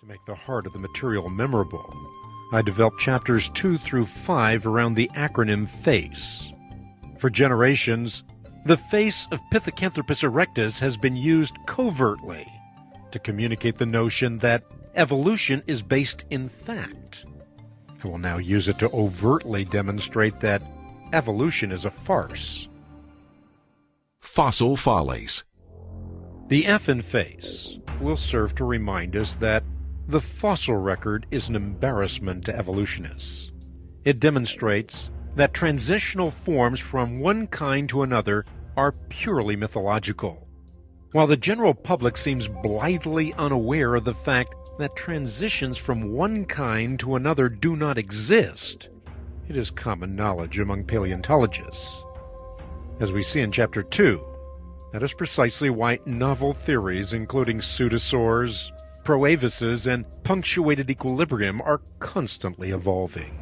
To make the heart of the material memorable, I developed chapters 2 through 5 around the acronym FACE. For generations, the face of Pithecanthropus erectus has been used covertly to communicate the notion that evolution is based in fact. I will now use it to overtly demonstrate that evolution is a farce. Fossil Follies. The F in FACE will serve to remind us that the fossil record is an embarrassment to evolutionists. It demonstrates that transitional forms from one kind to another are purely mythological, while the general public seems blithely unaware of the fact that transitions from one kind to another do not exist. It is common knowledge among paleontologists. As we see in Chapter 2, that is precisely why novel theories including pseudosaurs, proavises, and punctuated equilibrium are constantly evolving.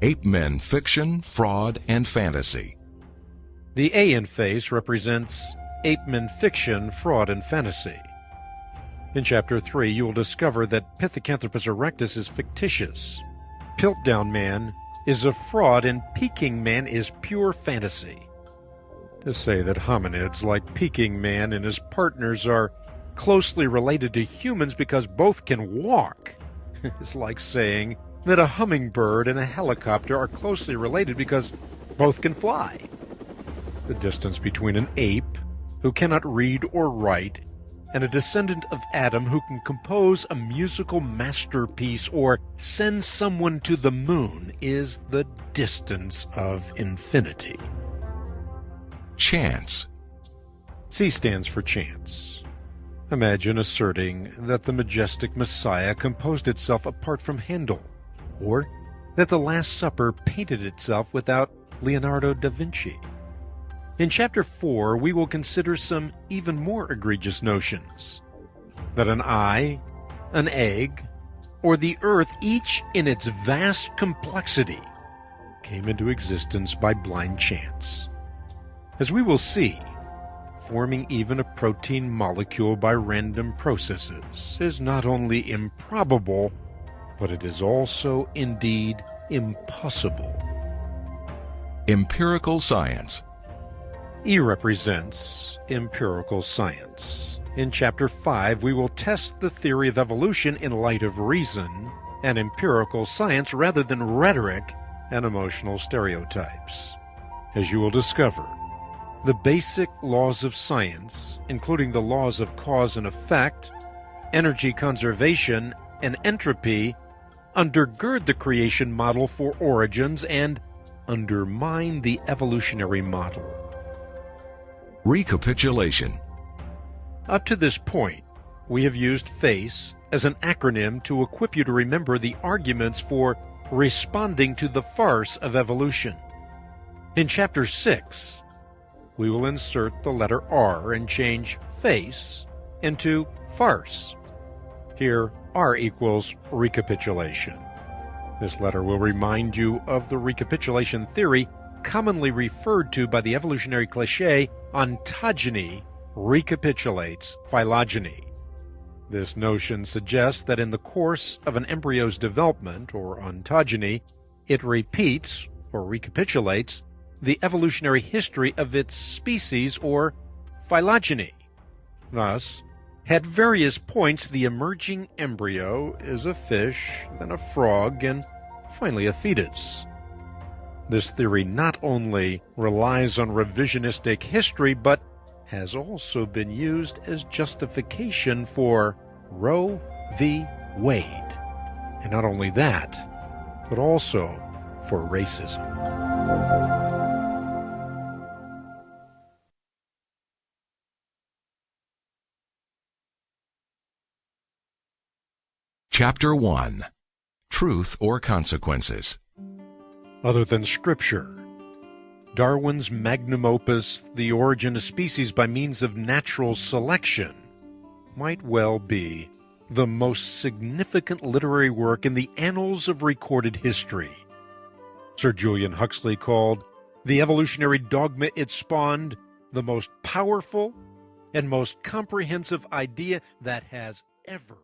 Ape Men Fiction, Fraud, and Fantasy. The A in FACE represents Ape Men Fiction, Fraud, and Fantasy. In Chapter 3, you will discover that Pithecanthropus erectus is fictitious, Piltdown Man is a fraud, and Peking Man is pure fantasy. To say that hominids like Peking Man and his partners are closely related to humans because both can walk is like saying that a hummingbird and a helicopter are closely related because both can fly. The distance between an ape who cannot read or write and a descendant of Adam who can compose a musical masterpiece or send someone to the moon is the distance of infinity. Chance. C stands for chance. Imagine asserting that the majestic Messiah composed itself apart from Handel, or that the Last Supper painted itself without Leonardo da Vinci. In Chapter 4, we will consider some even more egregious notions. That an eye, an egg, or the earth, each in its vast complexity, came into existence by blind chance. As we will see, forming even a protein molecule by random processes is not only improbable, but it is also indeed impossible. Empirical Science. E represents empirical science. In Chapter 5, we will test the theory of evolution in light of reason and empirical science rather than rhetoric and emotional stereotypes. As you will discover, the basic laws of science, including the laws of cause and effect, energy conservation, and entropy, undergird the creation model for origins and undermine the evolutionary model. Recapitulation. Up to this point, we have used FACE as an acronym to equip you to remember the arguments for responding to the farce of evolution. In Chapter 6, we will insert the letter R and change FACE into farce. Here, R equals recapitulation. This letter will remind you of the recapitulation theory commonly referred to by the evolutionary cliché, ontogeny recapitulates phylogeny. This notion suggests that in the course of an embryo's development, or ontogeny, it repeats, or recapitulates, the evolutionary history of its species, or phylogeny. Thus, at various points, the emerging embryo is a fish, then a frog, and finally a fetus. This theory not only relies on revisionistic history, but has also been used as justification for Roe v. Wade. And not only that, but also for racism. Chapter 1. Truth or Consequences. Other than Scripture, Darwin's magnum opus, The Origin of Species by Means of Natural Selection, might well be the most significant literary work in the annals of recorded history. Sir Julian Huxley called the evolutionary dogma it spawned the most powerful and most comprehensive idea that has ever